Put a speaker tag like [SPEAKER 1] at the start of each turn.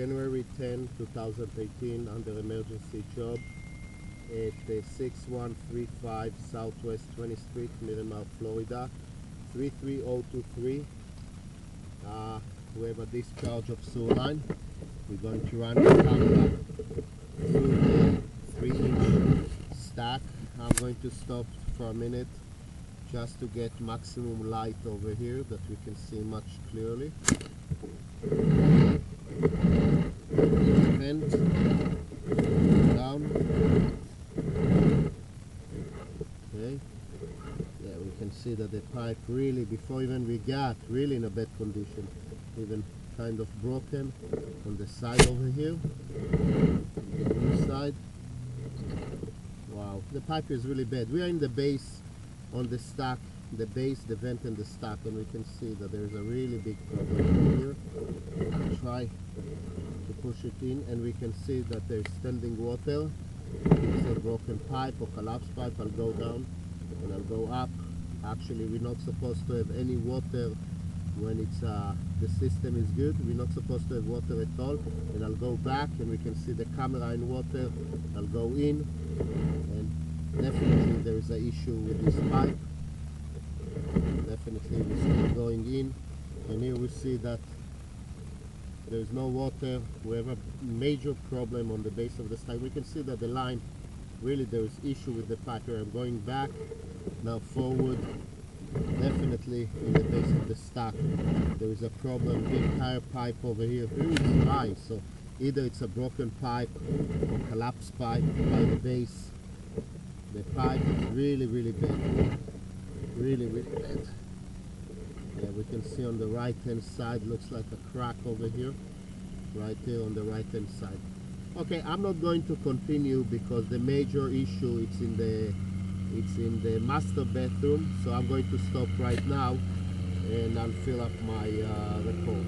[SPEAKER 1] January 10, 2018, under emergency job at 6135 Southwest 20th Street, Miramar, Florida, 33023. We have a discharge of sewer line. We're going to run the camera through the 3-inch stack. I'm going to stop for a minute just to get maximum light over here that we can see much clearly. Vent down. Okay. Yeah, we can see that the pipe really, before even we got, really in a bad condition. Even kind of broken on the side over here. On this side. Wow, the pipe is really bad. We are in the base on the stack, the base, the vent and the stack, and we can see that there's a really big problem here. I'll try to push it in, and we can see that there's standing water. It's a broken pipe or collapsed pipe. I'll go down and I'll go up. Actually, we're not supposed to have any water when it's the system is good. We're not supposed to have water at all. And I'll go back and we can see the camera in water. I'll go in, and definitely there is an issue with this pipe. Definitely we see going in, and here we see that there's no water. We have a major problem on the base of the stack. We can see that the line, really there is issue with the pipe here. I'm going back, now forward. Definitely in the base of the stack there is a problem. The entire pipe over here is dry, so either it's a broken pipe or collapsed pipe by the base. The pipe is really bad, really bad. Yeah, we can see on the right hand side looks like a crack over here, right here on the right hand side. Okay, I'm not going to continue because the major issue it's in the master bathroom, so I'm going to stop right now and I'll fill up my report.